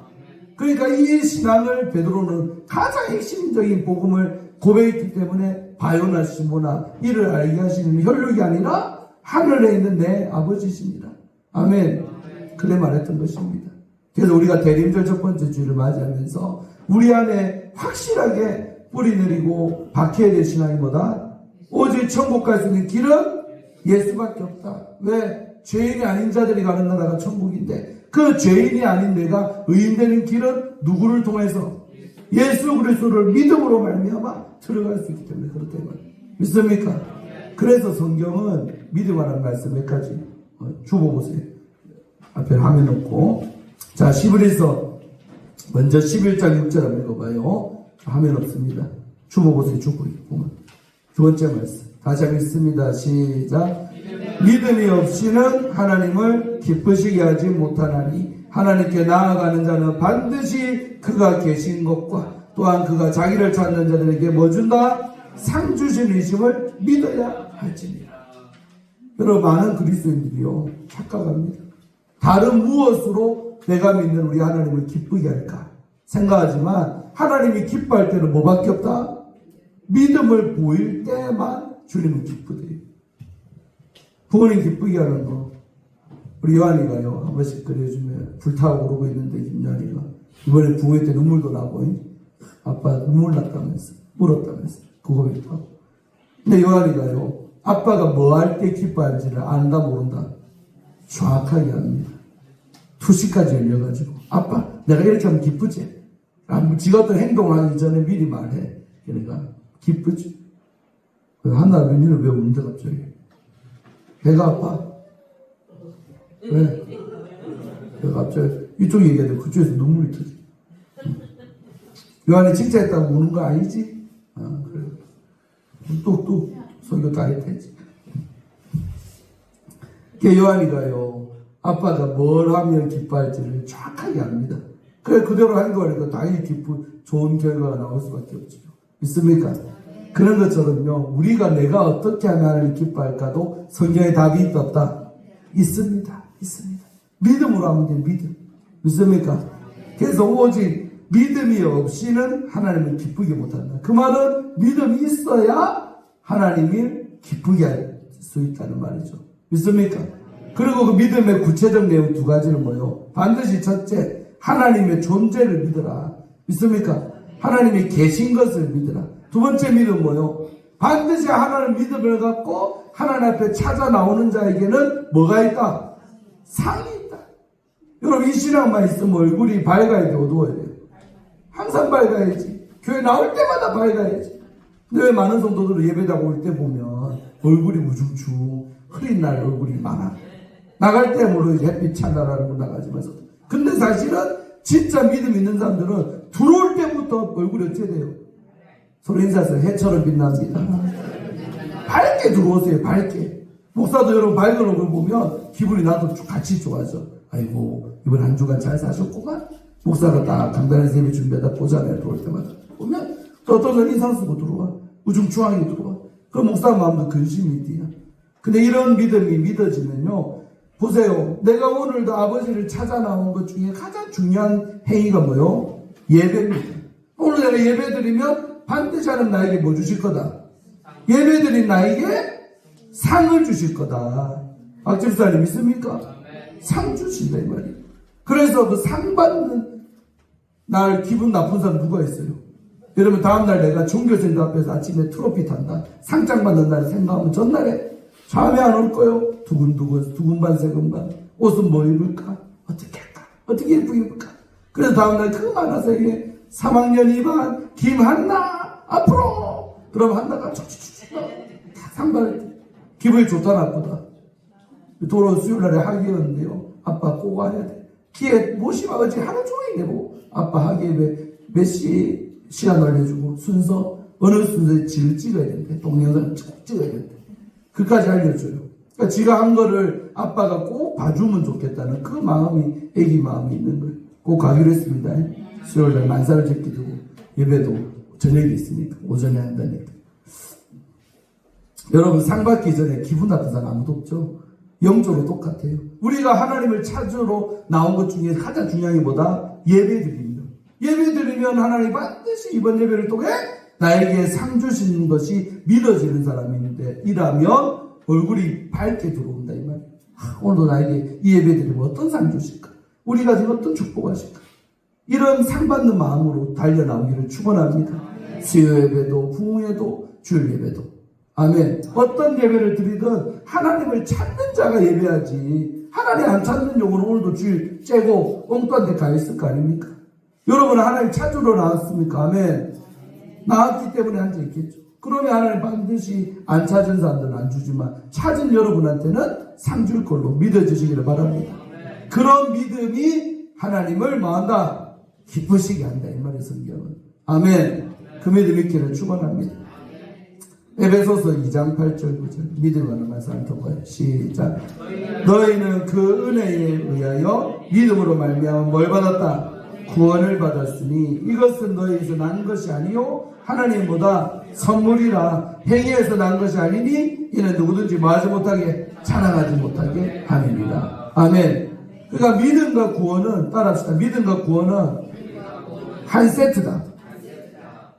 그러니까 이 신앙을 베드로는 가장 핵심적인 복음을 고백했기 때문에 바요나 시모나 이를 알게 하시는 혈육이 아니라 하늘에 있는 내 아버지십니다. 아멘. 그래 말했던 것입니다. 그래서 우리가 대림절 첫 번째 주일을 맞이하면서 우리 안에 확실하게 뿌리 내리고 박혀야 될 신앙이 뭐다? 오직 천국 갈 수 있는 길은 예수밖에 없다. 왜? 죄인이 아닌 자들이 가는 나라가 천국인데, 그 죄인이 아닌 내가 의인되는 길은 누구를 통해서? 예수 그리스도를 믿음으로 말미암아 들어갈 수 있기 때문에 그렇다 말이에요. 믿습니까? 그래서 성경은 믿음이라는 말씀 몇 가지 주보보세요. 앞에 화면 없고, 자, 시브리서 먼저 11장 6절 한번 읽어봐요. 화면 없습니다. 주보보세요. 주보 보면 두 번째 말씀 다시 한번 읽습니다. 시작. 믿음이 없이는 하나님을 기쁘시게 하지 못하나니 하나님께 나아가는 자는 반드시 그가 계신 것과 또한 그가 자기를 찾는 자들에게 뭐 준다? 상 주시는 믿어야 할지니라. 여러분, 많은 그리스도인들이요 착각합니다. 다른 무엇으로 내가 믿는 우리 하나님을 기쁘게 할까 생각하지만, 하나님이 기뻐할 때는 뭐밖에 없다? 믿음을 보일 때만 주님은 기쁘대요. 부모님 기쁘게 하는 거, 우리 요한이가요 한 번씩 그려주면 불타고 오르고 있는데, 김요한이가 이번에 부모님 때 눈물도 나고, 아빠 눈물 났다면서 울었다면서 그 고백하고. 근데 요한이가요 아빠가 뭐 할 때 기뻐하는지를 안다 모른다 정확하게 합니다. 투시까지 열려가지고, 아빠 내가 이렇게 하면 기쁘지? 지가 어떤 행동을 하기 전에 미리 말해. 그러니까 기쁘지? 한날 니는 왜 운다 갑자기? 배가 아파? 왜? 갑자기 이쪽 얘기하는데 그쪽에서 눈물이 터져. 요한이 칭찬했다고 우는 거 아니지? 그래. 또 설교 다 했지. 요한이가요, 아빠가 뭘 하면 기뻐할지를 정확하게 압니다. 그래, 그대로 한 거니까 당연히 좋은 결과가 나올 수밖에 없죠. 믿습니까? 그런 것처럼요, 우리가 내가 어떻게 하면 하나님 기뻐할까도 성경에 답이 있다 없다? 있습니다. 있습니다. 믿음으로 하면 돼, 믿음. 믿습니까? 그래서 오직 믿음이 없이는 하나님을 기쁘게 못한다. 그 말은 믿음이 있어야 하나님을 기쁘게 할 수 있다는 말이죠. 믿습니까? 그리고 그 믿음의 구체적 내용 두 가지는 뭐예요? 반드시 첫째, 하나님의 존재를 믿어라. 믿습니까? 하나님이 계신 것을 믿어라. 두 번째 믿음 뭐예요? 반드시 하나님 믿음을 갖고 하나님 앞에 찾아 나오는 자에게는 뭐가 있다? 상이 있다. 여러분, 이 신앙만 있으면 얼굴이 밝아야 돼, 어두워야 돼요? 항상 밝아야지. 교회 나올 때마다 밝아야지. 근데 왜 많은 성도들은 예배당 올 때 보면 얼굴이 우중충 흐린 날 얼굴이 많아. 나갈 때 물론 햇빛 찬다라는 거 나가지면서. 근데 사실은 진짜 믿음 있는 사람들은 들어올 때부터 얼굴이 어떻게 돼요? 서로 인사하세요. 해처럼 빛납니다. 밝게 들어오세요. 밝게. 목사도 여러분 밝은 얼굴 보면 기분이 나도 같이 좋아져. 아이고, 이번 한 주간 잘 사셨구만. 목사가 딱 강단에서 예배 준비하다 보잖아요. 들어올 때마다. 보면 또 어떤 사람 인상 쓰고 들어와. 우중충하게 들어와. 그럼 목사 마음도 근심이 뛰어. 근데 이런 믿음이 믿어지면요. 보세요. 내가 오늘도 아버지를 찾아 나온 것 중에 가장 중요한 행위가 뭐요? 예배입니다. 오늘 내가 예배 드리면 반드시 하나님 나에게 뭐 주실 거다? 예배 드린 나에게 상을 주실 거다. 박집사님 믿습니까? 상 주신다 이 말이에요. 그래서 그 상 받는 날 기분 나쁜 사람 누가 있어요? 여러분 다음날 내가 종교생들 앞에서 아침에 트로피 탄다. 상장 받는 날 생각하면 전날에 잠이 안 올 거요. 두근반 세근반. 옷은 뭐 입을까? 어떻게 할까? 어떻게 예쁘게 입을까? 그래서 다음날 그거 많아서 이게 3학년 2반 김한나 앞으로. 그럼 한나가 상 받을 때 기분이 좋다 나쁘다. 돌아온 수요일날에 학예였는데요. 아빠 꼭 와야 돼. 기회 모시면 어제 하루 종일 내고 아빠 학예에 몇 시 시간 알려주고 순서 어느 순서에 지를 찍어야 되는데 동영상을 꼭 찍어야 되는데 그까지 알려줘요. 그러니까 지가 한 거를 아빠가 꼭 봐주면 좋겠다는 그 마음이 애기 마음이 있는 거예요. 꼭 가기로 했습니다. 수요일날 만사를 제끼 두고 예배도 저녁에 있으니까 오전에 한다니까. 여러분 상 받기 전에 기분 나쁜 사람 아무도 없죠. 영적으로 똑같아요. 우리가 하나님을 찾으러 나온 것 중에 가장 중요한 게 뭐다? 예배드립니다. 예배드리면 하나님 반드시 이번 예배를 통해 나에게 상 주시는 것이 믿어지는 사람인데 이라면 얼굴이 밝게 들어온다 이 말이에요. 오늘도 나에게 이 예배드리면 어떤 상 주실까? 우리가 지금 어떤 축복하실까? 이런 상 받는 마음으로 달려나오기를 축원합니다. 수요 예배도 부흥회도 주일 예배도 아멘. 어떤 예배를 드리든 하나님을 찾는 자가 예배하지 하나님 안 찾는 용으로 오늘도 주일 째고 엉뚱한 데 가 있을 거 아닙니까? 여러분은 하나님 찾으러 나왔습니까? 아멘. 나왔기 때문에 앉아 있겠죠. 그러면 하나님 반드시 안 찾은 사람들은 안 주지만 찾은 여러분한테는 상 줄 걸로 믿어주시기를 바랍니다. 그런 믿음이 하나님을 뭐한다? 기쁘시게 한다 이 말이에요 성경은. 아멘. 그 믿음 있기를 축원합니다. 에베소서 2장 8절 9절 믿음으로 말씀 한번 봐요. 시작. 너희는 그 은혜에 의하여 믿음으로 말미암아 뭘 받았다? 구원을 받았으니 이것은 너희에서 난 것이 아니요 하나님보다 선물이라. 행위에서 난 것이 아니니 이는 누구든지 뭐하지 못하게 자랑하지 못하게 함이니라. 아멘. 그러니까 믿음과 구원은 따라합시다. 믿음과 구원은 한 세트다.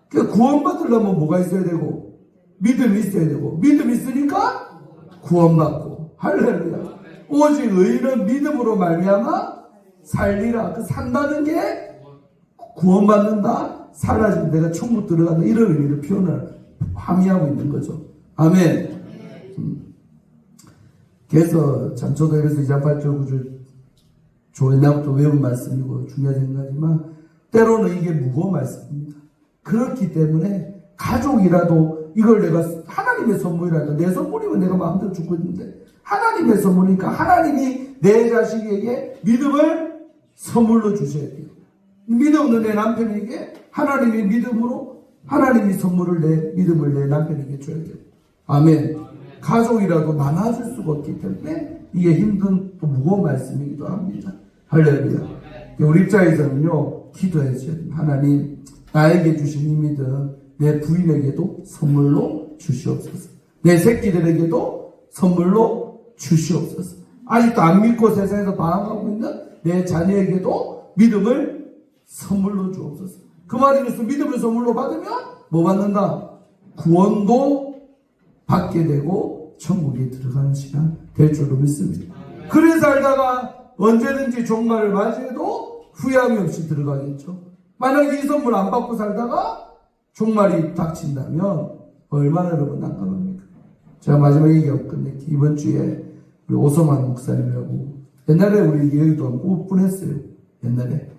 그러니까 구원받으려면 뭐가 있어야 되고 믿음이 있어야 되고 믿음이 있으니까 구원받고 할렐루야. 오직 의인은 믿음으로 말미암아 살리라. 그 산다는 게 구원받는다, 살아지면 내가 천국 들어간다 이런 의미를 표현을 함의하고 있는 거죠. 아멘. 그래서 참 저도 그래서 2장 8절 9절 조회나부터 외운 말씀이고 중요하게 생각하지만 때로는 이게 무거운 말씀입니다. 그렇기 때문에 가족이라도 이걸 내가 하나님의 선물이라니까 내 선물이면 내가 마음대로 주고 있는데 하나님의 선물이니까 하나님이 내 자식에게 믿음을 선물로 주셔야 돼요. 믿음 없는 내 남편에게 하나님의 믿음으로 하나님이 선물을 믿음을 내 남편에게 줘야 돼요. 아멘. 가족이라도 나눠줄 수가 없기 때문에 이게 힘든 또 무거운 말씀이기도 합니다. 할렐루야. 우리 입장에서는요, 기도해야죠. 하나님, 나에게 주신 이 믿음 내 부인에게도 선물로 주시옵소서. 내 새끼들에게도 선물로 주시옵소서. 아직도 안 믿고 세상에서 방황하고 있는 내 자녀에게도 믿음을 선물로 주옵소서. 그 말이 무슨 믿음을 선물로 받으면 뭐 받는다? 구원도 받게 되고 천국에 들어가는 시간 될 줄로 믿습니다. 그래 살다가 언제든지 종말을 맞이해도 후회함이 없이 들어가겠죠. 만약에 이 선물 안 받고 살다가 종말이 닥친다면 얼마나 여러분 난감합니까? 제가 마지막 얘기하고 끝낼게요. 이번 주에 우리 오성환 목사님이라고 옛날에 우리 여기도 오픈했어요. 옛날에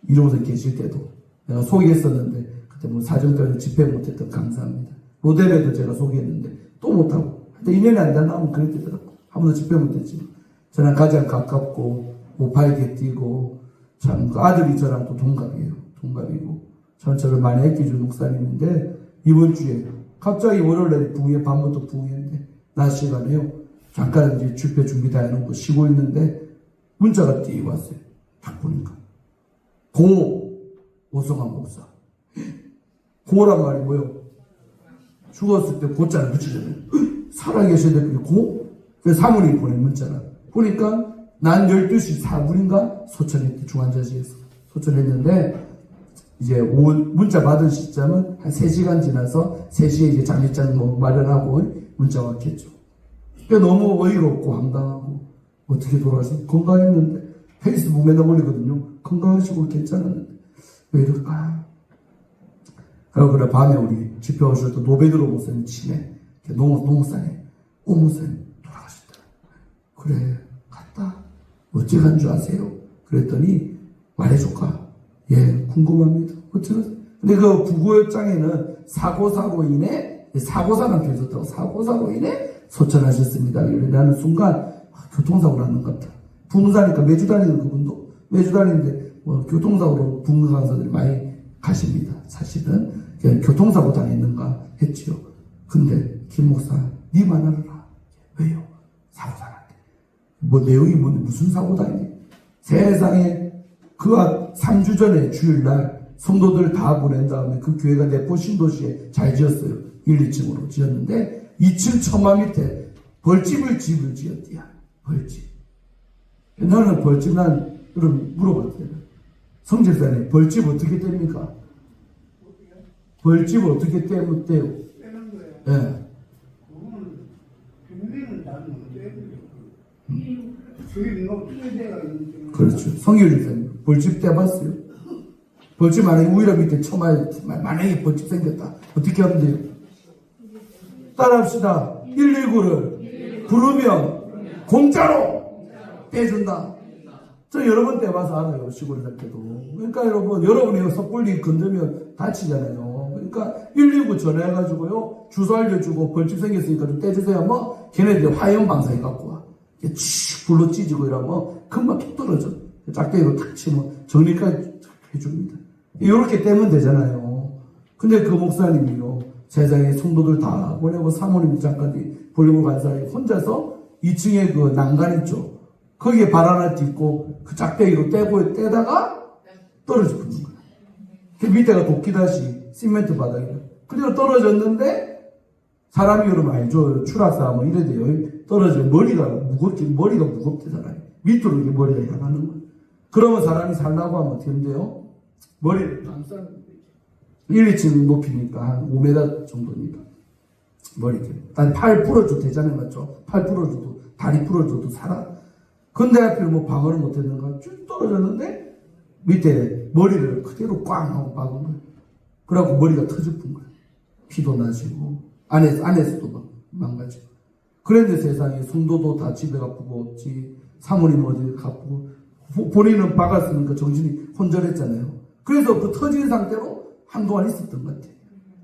이러고서 계실 때도 내가 소개했었는데 그때 뭐 사정 때문에 집회 못했던 감사합니다. 모델에도 제가 소개했는데 또 못하고 근데 2년이 안 되면 그랬더라고. 한 번도 집회 못했지. 저랑 가장 가깝고 모파에게 뛰고 참 그 아들이 저랑 또 동갑이고 전 저를 많이 아껴준 목사님인데 이번 주에 갑자기 월요일에 부흥회 밤부터 부흥회인데 낮 시간에요. 잠깐 이제 집회 준비 다 해놓고 쉬고 있는데 문자가 띄 왔어요. 딱 보니까 고 오성환 목사. 고란 말이 뭐요? 죽었을 때 고자를 붙이잖아요. 살아계신 분이 고? 그래서 사모님이 보낸 문자라. 보니까 난 12시 4분인가 소천했대. 중환자실에서 소천했는데 이제 문자 받은 시점은 한 3시간 지나서 3시에 이제 장례장 뭐 마련하고 문자 왔겠죠. 너무 어이롭고 황당하고 어떻게 돌아가셨어? 건강했는데 페이스북 맨날 올리거든요. 건강하시고 괜찮았는데 왜 이럴까? 그리고 그래 밤에 우리 집회 오셨던 노베드로 목사님 치매 농목사님 목사님 돌아가셨다. 그래 갔다. 어찌 간 줄 아세요? 그랬더니 말해줄까? 예, 궁금합니다. 어쩌겠어? 근데 그 부고역장에는 사고사고인에 소천하셨습니다. 이러는 순간 교통사고 나는 것 같아. 부흥사니까 매주 다니는 그분도 매주 다니는데 뭐 교통사고로 부흥 강사들이 많이 가십니다. 사실은 그냥 교통사고 당했는가 했지요. 근데 김 목사 니만 알아라. 왜요? 사고 당했대. 뭐 내용이 뭔데 무슨 사고 당했니? 세상에 그 3주 전에 주일날 성도들 다 보낸 다음에 그 교회가 내포 신도시에 잘 지었어요. 1, 2층으로 지었는데 2층 처마 밑에 벌집을 집을 지었대요. 벌집. 나는 벌집 여러분 물어봤어요. 성집사님 벌집 어떻게 뗍니까? 벌집 어떻게 떼면 떼요? 빼는 거예요. 예. 그거는 빈민은 나는 떼야 돼요. 그게 너무 떼대가 있는. 그렇죠. 성일이사님 벌집 떼봤어요? 벌집 만약에 우이라 밑에 처마에 만약에 벌집 생겼다. 어떻게 하면 돼요? 따라합시다. 119를 부르면 공짜로 떼준다. 저 여러 번 떼봐서 알아요. 시골에 살 때도. 그러니까 여러분이 섣불리 건드면 다치잖아요. 그러니까 119 전화해가지고요. 주소 알려주고 벌집 생겼으니까 좀 떼주세요. 뭐 걔네들이 화염 방사해 갖고 와. 칙 불로 찢고 이러면 금방 툭 떨어져. 짝대기로 탁 치면 정리까지 해줍니다. 이렇게 떼면 되잖아요. 근데 그 목사님이요. 세상에 성도들 다 보내고 사모님 잠깐 보려고 간 사람이 혼자서 2층에 그 난간 있죠. 거기에 발 하나 딛고 그 짝대기로 떼다가 떨어져 버린 거야. 그 밑에가 도끼다시 시멘트 바닥이라. 그대로 떨어졌는데 사람이 여러분 알죠? 추락사하면 이래 돼요. 떨어지면 머리가 무겁대 사람이. 밑으로 이렇게 머리가 향하는 거야. 그러면 사람이 살라고 하면 어떻게 돼요? 머리를 감싸는 거예요. 1, 2층 높이니까 한 5m 정도니까. 머리 이렇게. 난 팔 부러져도 되잖아요. 맞죠? 팔 부러져도, 다리 부러져도 살아. 근데 하필 뭐 방어를 못했는가 쭉 떨어졌는데 밑에 머리를 그대로 꽝 하고 박은 거예요. 그래갖고 머리가 터져본 거예요. 피도 나시고 안에서도 막 망가지고. 그런데 세상에 성도도 다 집에 가쁘고 없지. 사모님 어디 가쁘고 본인은 박았으니까 정신이 혼절했잖아요. 그래서 그 터진 상태로 한동안 있었던 것 같아요.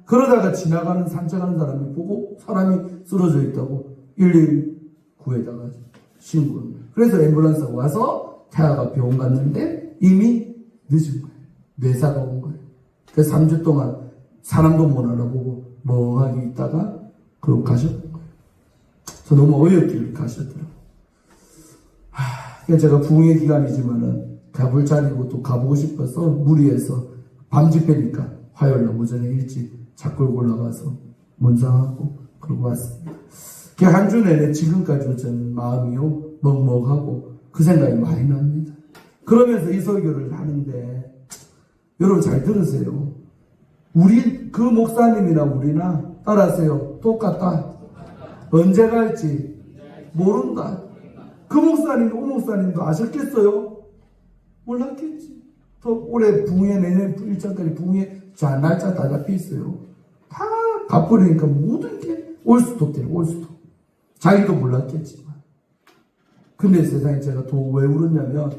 그러다가 지나가는 산책하는 사람이 보고 사람이 쓰러져 있다고 119에다가 신고합니다. 그래서 앰뷸런스가 와서 태아가 병원 갔는데 이미 늦은 거예요. 뇌사가 온 거예요. 그래서 3주 동안 사람도 못 알아보고 멍하게 있다가 그러고 가셨던 거예요. 저 너무 어이없게 가셨더라고요. 그러니까 제가 부흥의 기간이지만은 가볼 자리고 또 가보고 싶어서 무리해서 밤 집회니까 화요일 날 오전에 일찍 차 끌고 올라가서 문상하고 그러고 왔습니다. 그 한 주 내내 지금까지도 저는 마음이요 먹먹하고 그 생각이 많이 납니다. 그러면서 이 설교를 하는데 여러분 잘 들으세요. 우리 그 목사님이나 우리나 따라하세요. 똑같다. 언제 갈지 모른다. 그 목사님도 오 목사님도 아셨겠어요? 몰랐겠지. 또 올해 붕에 내년 일정까지 붕에 자 날짜 다 잡혀 있어요. 다 갚으려니까 모든 게 올 수도 없대요. 올 수도. 자기도 몰랐겠지만. 근데 세상에 제가 또 왜 울었냐면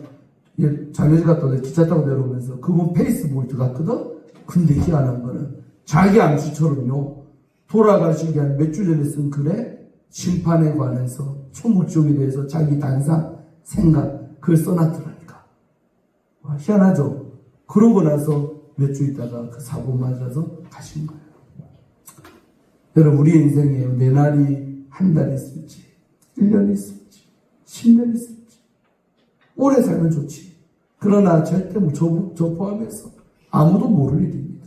자녀집 갔다 오는데 기차 타고 내려오면서 그분 페이스북을 들어갔거든. 근데 희한한 거는 자기 암시처럼요 돌아가시기 한 몇 주 전에 쓴 글에 심판에 관해서 천국지옥에 대해서 자기 단상 생각 글 써놨더라니까. 와, 희한하죠. 그러고 나서 몇 주 있다가 그 사고 맞아서 가신 거예요. 여러분 우리 인생에 내 날이 한 달 있을지 1년 있을지 10년 있을지 오래 살면 좋지. 그러나 절대 저 포함해서 아무도 모를 일입니다.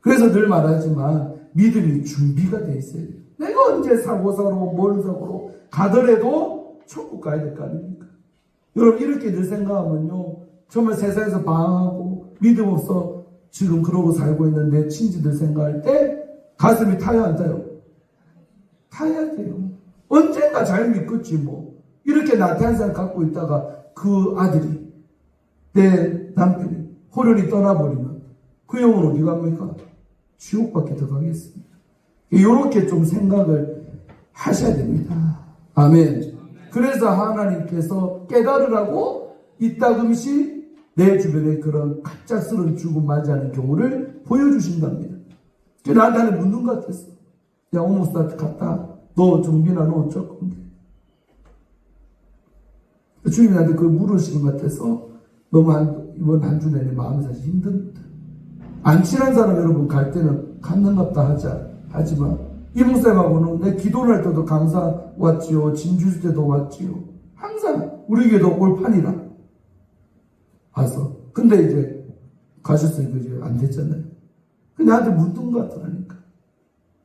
그래서 늘 말하지만 믿음이 준비가 돼 있어야 돼요. 내가 언제 사고사로 뭘 사고로 가더라도 천국 가야 될 거 아닙니까? 여러분 이렇게 늘 생각하면요 정말 세상에서 방황하고 믿음 없어 지금 그러고 살고 있는 내 친지들 생각할 때 가슴이 타야 안 타요? 타야 돼요. 언젠가 잘 믿겠지 뭐. 이렇게 나태한 사람 갖고 있다가 그 아들이 내 남편이 호련히 떠나버리면 그 영혼 어디 갑니까? 지옥밖에 더 가겠습니다. 이렇게 좀 생각을 하셔야 됩니다. 아멘. 그래서 하나님께서 깨달으라고 이따금씩 내 주변에 그런 갑작스러운 죽음 맞이하는 경우를 보여주신답니다. 나한테 묻는 것 같았어. 야, 오목사한테 갔다. 너 정빈아, 너 어쩔 건데? 주님이 나한테 그걸 물으시는 것 같아서 너무 이번 한 주 내내 마음이 사실 힘듭니다. 안 친한 사람 여러분 갈 때는 갔는갑다 하지만 이 목사님하고는 내 기도를 할 때도 감사 왔지요. 진주일 때도 왔지요. 항상 우리 교회도 올판이라 와서. 근데 이제 가셨으니까 이제 안 됐잖아요. 근데 나한테 묻는 것 같으라니까.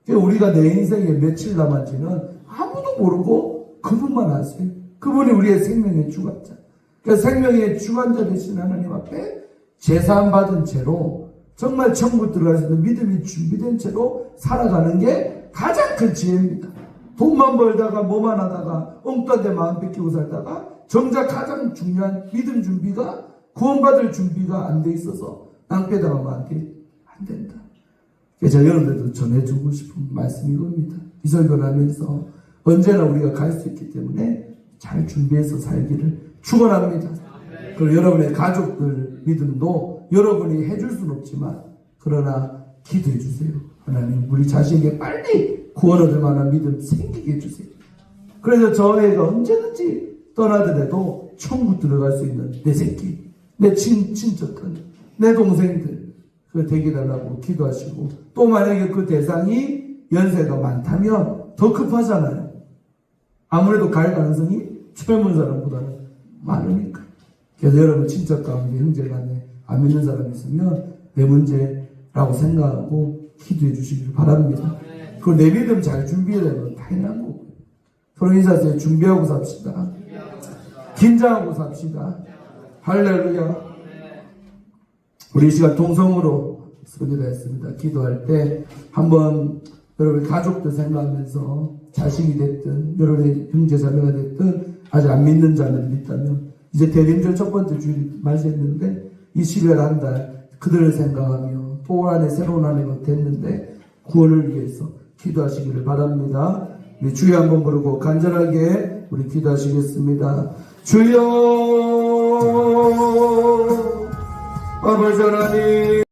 우리가 내 인생에 며칠 남았지는 아무도 모르고 그분만 아세요. 그분이 우리의 생명의 주관자. 그러니까 생명의 주관자 되신 하나님 앞에 제사함 받은 채로 정말 천국 들어갈 수 있는 믿음이 준비된 채로 살아가는 게 가장 큰 지혜입니다. 돈만 벌다가 뭐만 하다가 엉뚱한 데 마음 뺏기고 살다가 정작 가장 중요한 믿음 준비가 구원받을 준비가 안 돼 있어서 낭패당하면 안 된다. 그래서 여러분들도 전해주고 싶은 말씀이 이겁니다. 이 설교를 하면서 언제나 우리가 갈 수 있기 때문에 잘 준비해서 살기를 축원합니다. 그리고 여러분의 가족들 믿음도 여러분이 해줄 수는 없지만 그러나 기도해 주세요. 하나님 우리 자식에게 빨리 구원 얻을 만한 믿음 생기게 해주세요. 그래서 저 애가 언제든지 떠나더라도 천국 들어갈 수 있는 내 새끼, 내 친척들, 내 동생들 그 되게 달라고 기도하시고 또 만약에 그 대상이 연세가 많다면 더 급하잖아요. 아무래도 갈 가능성이 젊은 사람보다는 많으니까. 그래서 여러분 친척 가운데 형제 간에 안 믿는 사람이 있으면 내 문제라고 생각하고 기도해 주시길 바랍니다. 그리고 내 믿음 잘 준비해야 되는 건 당연한 거고. 서로 인사하세요. 준비하고 삽시다. 긴장하고 삽시다. 할렐루야. 우리 이 시간 동성으로 설교를 했습니다. 기도할 때 한번 여러분 가족들 생각하면서 자식이 됐든 여러분의 형제 자매가 됐든 아직 안 믿는 자들이 있다면 이제 대림절 첫 번째 주일 맞이했는데 이 12월 한 달 그들을 생각하며 또 올 한해 새로운 한 해가 됐는데 구원을 위해서 기도하시기를 바랍니다. 우리 주여 한번 부르고 간절하게 우리 기도하시겠습니다. 주여 아버지 하나님